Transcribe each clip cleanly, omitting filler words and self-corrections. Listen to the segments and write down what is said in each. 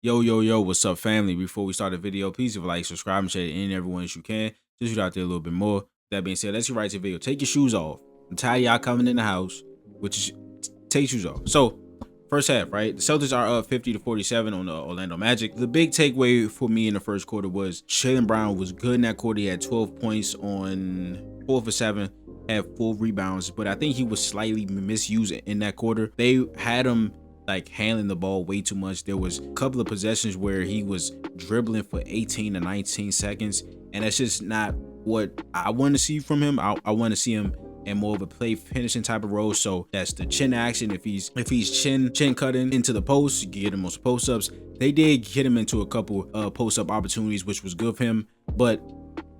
Yo, what's up, family? Before we start the video, please leave a like, subscribe, and share it in everyone as you can. Just get out there a little bit more. That being said, let's get right to the video. Take your shoes off. I'm tired of y'all coming in the house, take your shoes off. So, first half, right? The Celtics are up 50-47 on the Orlando Magic. The big takeaway for me in the first quarter was Jaylen Brown was good in that quarter. He had 12 points on 4 for 7, had 4 rebounds, but I think he was slightly misused in that quarter. They had him like handling the ball way too much. There was a couple of possessions where he was dribbling for 18 to 19 seconds, and that's just not what I want to see from him. I want to see him in more of a play finishing type of role. So that's the chin action. If he's chin cutting into the post, you get him most post ups. They did get him into a couple post up opportunities, which was good for him, but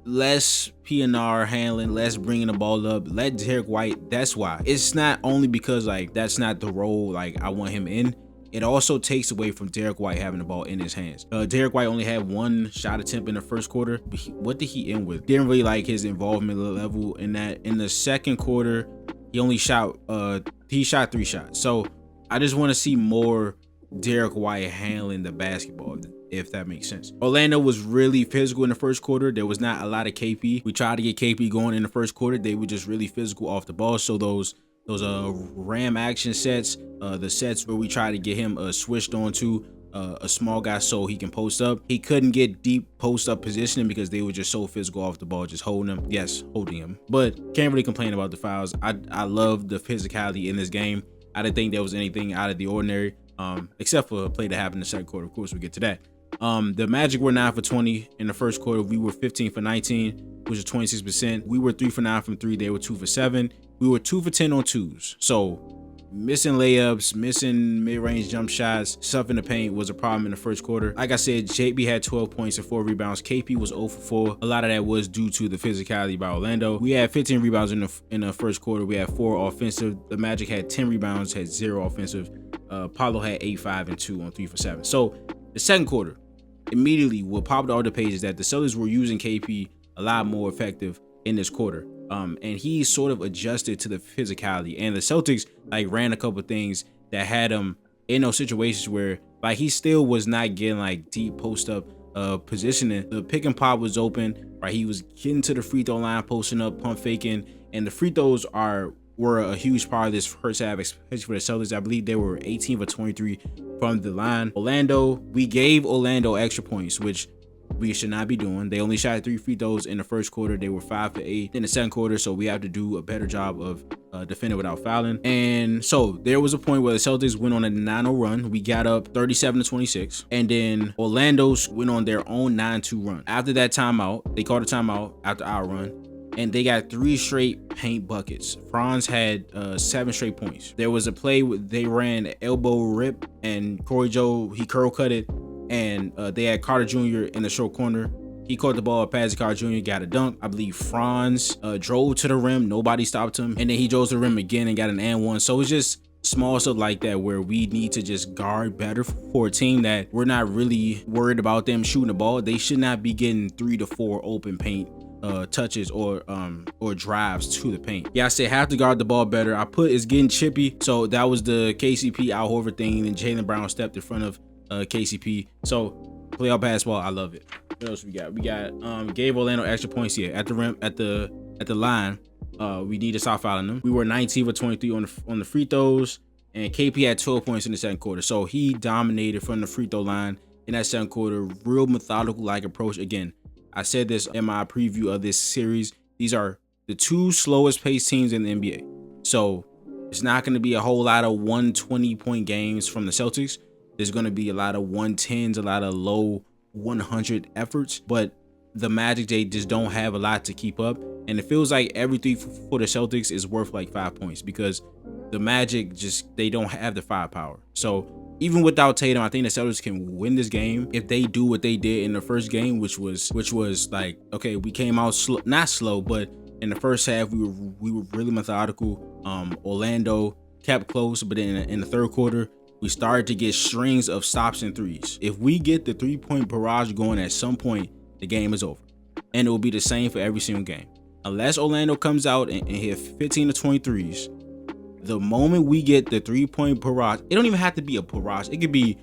less PNR handling, less bringing the ball up, let Derek White. That's why. It's not only because like that's not the role like I want him in. It also takes away from Derek White having the ball in his hands. Derek White only had 1 shot attempt in the first quarter. What did he end with? Didn't really like his involvement level in that. In the second quarter, he shot 3 shots. So I just want to see more Derek White handling the basketball, if that makes sense. Orlando was really physical in the first quarter. There was not a lot of KP. We tried to get KP going in the first quarter. They were just really physical off the ball. So those ram action sets, the sets where we try to get him switched onto a small guy so he can post up. He couldn't get deep post up positioning because they were just so physical off the ball, just holding him. Yes, holding him. But can't really complain about the fouls. I love the physicality in this game. I didn't think there was anything out of the ordinary, except for a play that happened in the second quarter. Of course, we get to that. The Magic were 9 for 20 in the first quarter. We were 15 for 19, which is 26%. We were 3 for 9 from 3. They were 2 for 7. We were 2 for 10 on 2s. So missing layups, missing mid-range jump shots, stuff in the paint was a problem in the first quarter. Like I said, JB had 12 points and 4 rebounds. KP was 0 for 4. A lot of that was due to the physicality by Orlando. We had 15 rebounds in the first quarter. We had 4 offensive. The Magic had 10 rebounds, had 0 offensive. Paulo had 8, 5, and 2 on 3 for 7. So the second quarter, immediately what popped all the pages that the Celtics were using KP a lot more effective in this quarter. And he sort of adjusted to the physicality, and the Celtics like ran a couple things that had him in those situations where like he still was not getting like deep post up positioning. The pick and pop was open, right? He was getting to the free throw line, posting up, pump faking, and the free throws were a huge part of this first half, especially for the Celtics. I believe they were 18 for 23 from the line. Orlando, we gave Orlando extra points, which we should not be doing. They only shot 3 free throws in the first quarter. They were 5 for 8 in the second quarter, so we have to do a better job of defending without fouling. And so there was a point where the Celtics went on a 9-0 run. We got up 37-26, and then Orlando's went on their own 9-2 run. After that timeout, they called a timeout after our run, and they got 3 straight paint buckets. Franz had 7 straight points. There was a play where they ran elbow rip, and Corey Joe, he curl cut it, and they had Carter Jr. in the short corner. He caught the ball, passed to Carter Jr., got a dunk. I believe Franz drove to the rim. Nobody stopped him. And then he drove to the rim again and got an and one. So it's just small stuff like that where we need to just guard better for a team that we're not really worried about them shooting the ball. They should not be getting 3 to 4 open paint touches or drives to the paint. Yeah, I said have to guard the ball better. I put it's getting chippy. So that was the KCP Al Horford thing, and Jaylen Brown stepped in front of KCP. So playoff basketball, I love it. What else we got? We got gave Orlando extra points here at the rim, at the line. We need to stop fouling them. We were 19 for 23 on the free throws, and KP had 12 points in the second quarter. So he dominated from the free throw line in that second quarter. Real methodical like approach. Again, I said this in my preview of this series. These are the 2 slowest paced teams in the NBA. So it's not going to be a whole lot of 120 point games from the Celtics. There's going to be a lot of 110s, a lot of low 100 efforts, but the Magic, they just don't have a lot to keep up. And it feels like everything for the Celtics is worth like 5 points because the Magic they don't have the firepower. So even without Tatum, I think the Celtics can win this game if they do what they did in the first game, which was like, okay, we came out slow, not slow, but in the first half we were really methodical. Orlando kept close, but then in the third quarter, we started to get strings of stops and threes. If we get the 3-point barrage going at some point, the game is over. And it will be the same for every single game. Unless Orlando comes out and hit 15 to 23s, the moment we get the 3-point barrage, it don't even have to be a barrage. It could be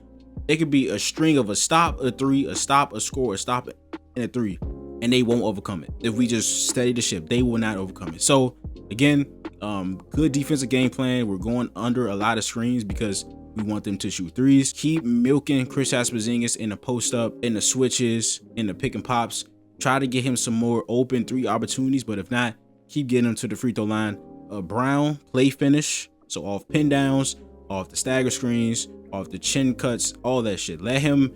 It could be a string of a stop, a three, a stop, a score, a stop, and a three, and they won't overcome it. If we just steady the ship, they will not overcome it. So again, good defensive game plan. We're going under a lot of screens because we want them to shoot threes. Keep milking Kristaps Porzingis in the post up, in the switches, in the pick and pops. Try to get him some more open three opportunities, but if not, keep getting him to the free throw line. Brown, play finish. So off pin downs, off the stagger screens, off the chin cuts, all that shit. Let him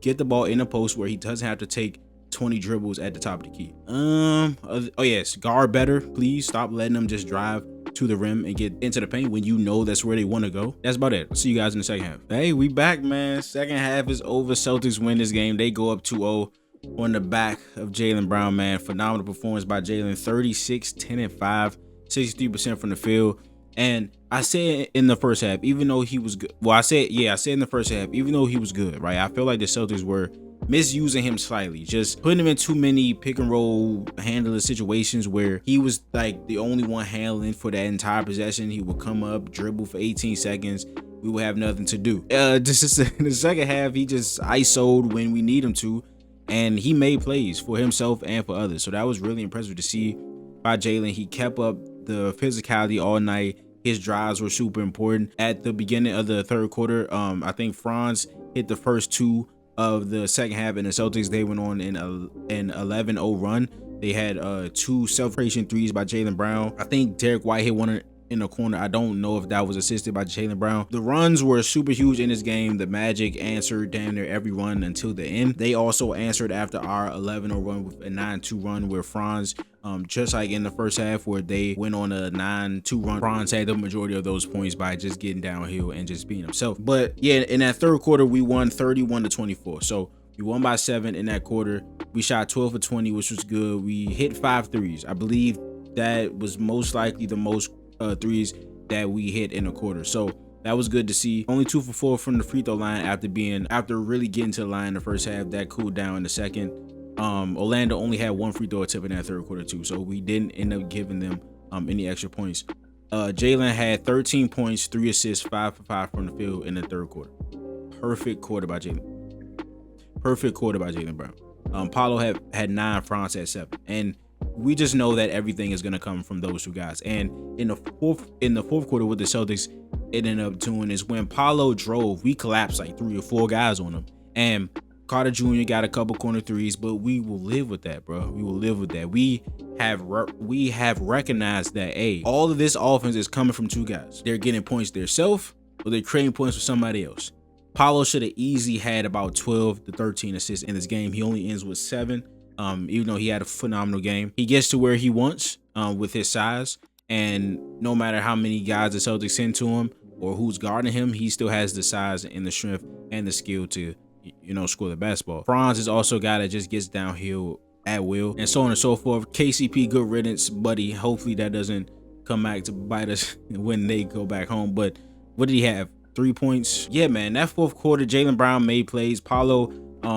get the ball in the post where he doesn't have to take 20 dribbles at the top of the key. Oh yes, guard better, please. Stop letting them just drive to the rim and get into the paint when you know that's where they want to go. That's about it. I'll see you guys in the second half. Hey, we back, man. Second half is over. Celtics win this game. They go up 2-0 on the back of Jaylen Brown, man. Phenomenal performance by Jaylen. 36, 10 and 5, 63% from the field. And I said in the first half, even though he was good, I said in the first half, even though he was good, right? I feel like the Celtics were misusing him slightly, just putting him in too many pick and roll handler situations where he was like the only one handling for that entire possession. He would come up, dribble for 18 seconds. We would have nothing to do. Just in the second half, he just ISO'd when we need him to, and he made plays for himself and for others. So that was really impressive to see by Jaylen. He kept up the physicality all night. His drives were super important. At the beginning of the third quarter, I think Franz hit the first two of the second half, and the Celtics, they went on an 11-0 run. They had two self-creation threes by Jaylen Brown. I think Derek White hit one in the corner. I don't know if that was assisted by Jaylen Brown. The runs were super huge in this game. The Magic answered damn near every run until the end. They also answered after our 11-0 run with a 9-2 run where Franz, just like in the first half where they went on a 9-2 run, Franz had the majority of those points by just getting downhill and just being himself. But yeah, in that third quarter, we won 31-24. So we won by 7 in that quarter. We shot 12 for 20, which was good. We hit 5 threes. I believe that was most likely the most threes that we hit in a quarter. So that was good to see. Only 2 for 4 from the free throw line after really getting to the line in the first half. That cooled down in the second. Orlando only had 1 free throw attempt in that third quarter too, so we didn't end up giving them any extra points. Jaylen had 13 points, 3 assists, 5 for 5 from the field in the third quarter. Perfect quarter by Jaylen. Perfect quarter by Jaylen Brown. Paulo had 9, Franz had 7, and we just know that everything is gonna come from those two guys. And in the fourth quarter, what the Celtics ended up doing is when Paulo drove, we collapsed like 3 or 4 guys on him, and Carter Jr. got a couple corner threes, but we will live with that, bro. We will live with that. We have recognized that, hey, all of this offense is coming from 2 guys. They're getting points themselves, or they're creating points for somebody else. Paulo should have easily had about 12 to 13 assists in this game. He only ends with 7, even though he had a phenomenal game. He gets to where he wants with his size, and no matter how many guys the Celtics send to him or who's guarding him, he still has the size and the strength and the skill to, score the basketball. Franz is also a guy that just gets downhill at will, and so on and so forth. KCP, good riddance, buddy. Hopefully that doesn't come back to bite us when they go back home. But what did he have? 3 points. Yeah, man, that fourth quarter, Jaylen Brown made plays. Paulo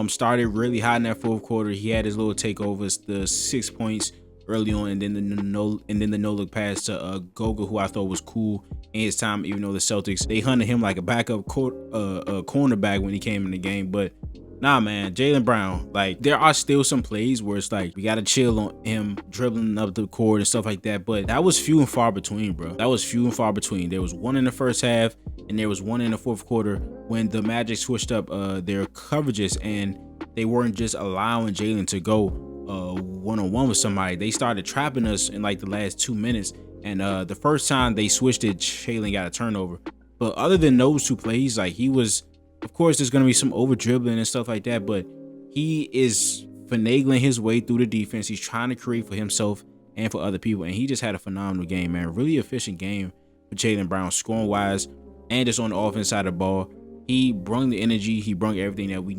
started really hot in that fourth quarter. He had his little takeovers, the 6 points early on, and then the no look pass to Goga, who I thought was cool in his time. Even though the Celtics, they hunted him like a backup cornerback when he came in the game. But nah, man, Jaylen Brown, like, there are still some plays where it's like we gotta chill on him dribbling up the court and stuff like that. But that was few and far between, bro. That was few and far between. There was 1 in the first half, and there was 1 in the fourth quarter when the Magic switched up their coverages, and they weren't just allowing Jaylen to go one-on-one with somebody. They started trapping us in like the last 2 minutes, and the first time they switched it, Jaylen got a turnover. But other than those 2 plays, like, he was, of course there's going to be some over dribbling and stuff like that, but he is finagling his way through the defense. He's trying to create for himself and for other people, and he just had a phenomenal game, man. Really efficient game for Jaylen Brown, scoring wise and just on the offense side of the ball. He brung the energy. He brung everything that we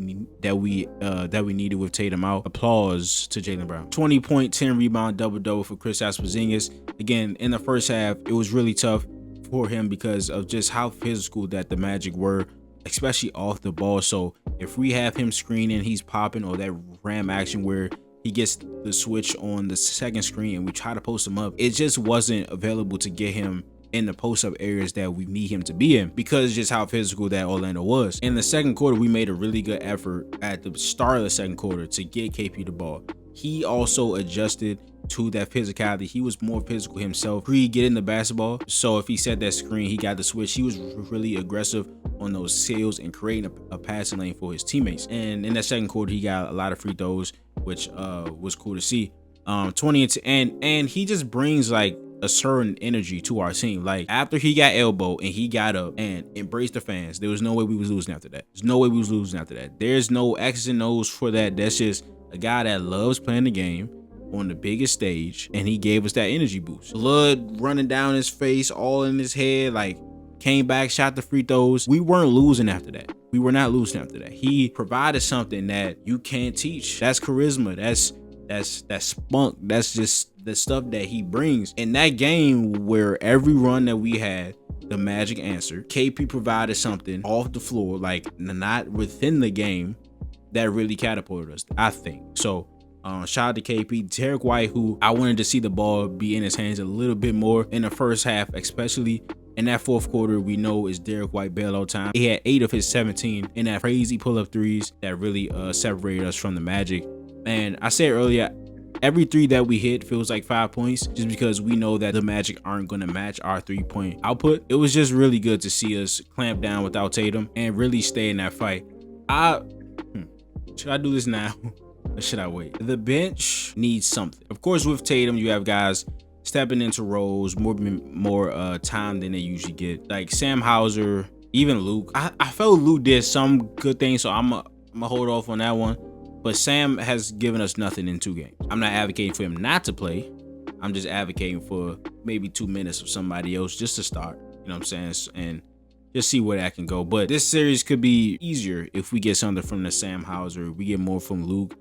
needed with Tatum out. Applause to Jaylen Brown. 20 point, 10 rebound, double for Kristaps Porzingis. Again, in the first half, it was really tough for him because of just how physical that the Magic were, especially off the ball. So if we have him screening, he's popping, or that ram action where he gets the switch on the second screen and we try to post him up, it just wasn't available to get him in the post-up areas that we need him to be in, because just how physical that Orlando was. In the second quarter, we made a really good effort at the start of the second quarter to get KP the ball. He also adjusted to that physicality. He was more physical himself pre-getting the basketball. So if he set that screen, he got the switch. He was really aggressive on those seals and creating a passing lane for his teammates. And in that second quarter, he got a lot of free throws, which was cool to see. 20 and he just brings like a certain energy to our team. Like after he got elbowed and he got up and embraced the fans, there was no way we was losing after that. There's no way we was losing after that. There's no X's and O's for that. That's just a guy that loves playing the game on the biggest stage, and he gave us that energy boost. Blood running down his face, all in his head, like came back, shot the free throws. We weren't losing after that. We were not losing after that. He provided something that you can't teach. That's charisma. That's spunk. That's just the stuff that he brings. In that game where every run that we had, the Magic answered. KP provided something off the floor, like not within the game, that really catapulted us, I think. So shout out to KP. Derek White, who I wanted to see the ball be in his hands a little bit more in the first half, especially in that fourth quarter. We know is Derek White bailout time. He had 8 of his 17 in that crazy pull-up threes that really separated us from the Magic. And I said earlier, every 3 that we hit feels like 5 points, just because we know that the Magic aren't going to match our 3-point output. It was just really good to see us clamp down without Tatum and really stay in that fight. Should I do this now or should I wait? The bench needs something. Of course, with Tatum, you have guys stepping into roles more time than they usually get. Like Sam Hauser, even Luke. I felt Luke did some good things, so I'm gonna hold off on that one. But Sam has given us nothing in 2 games. I'm not advocating for him not to play. I'm just advocating for maybe 2 minutes of somebody else just to start. You know what I'm saying? And just see where that can go. But this series could be easier if we get something from the Sam Hauser. We get more from Luke.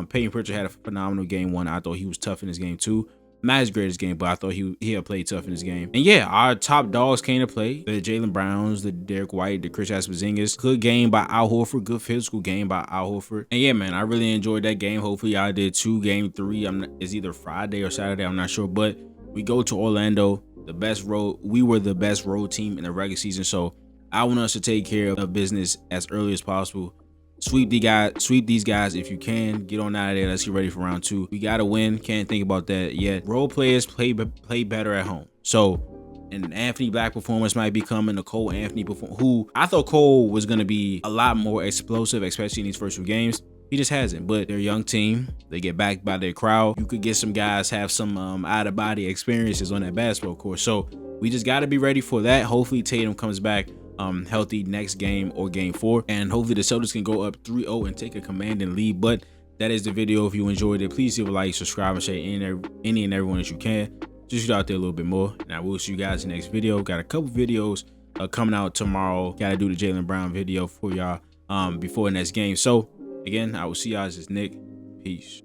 Peyton Pritchard had a phenomenal game 1. I thought he was tough in his game 2. Not his greatest game, but I thought he had played tough in his game. And yeah, our top dogs came to play. The Jaylen Browns, the Derek White, the Kristaps Porzingis. Good game by Al Horford. Good physical game by Al Horford. And yeah, man, I really enjoyed that game. Hopefully y'all did too. Game 3, it's either Friday or Saturday. I'm not sure. But we go to Orlando. We were the best road team in the regular season. So I want us to take care of business as early as possible. Sweep these guys if you can. Get on out of there. Let's get ready for round 2. We gotta win. Can't think about that yet. Role players play better at home. So an Anthony Black performance might be coming. A Cole Anthony performance, who I thought Cole was gonna be a lot more explosive, especially in these first 2 games. He just hasn't. But they're a young team. They get backed by their crowd. You could get some guys have some out of body experiences on that basketball court. So we just gotta be ready for that. Hopefully Tatum comes back healthy next game or game 4, and hopefully the Celtics can go up 3-0 and take a commanding lead. But that is the video. If you enjoyed it, please leave a like, subscribe, and share any and everyone that you can. Just shoot out there a little bit more, and I will see you guys in the next video. Got a couple videos coming out tomorrow. Gotta do the Jaylen Brown video for y'all before the next game. So again, I will see y'all. This is Nick. Peace.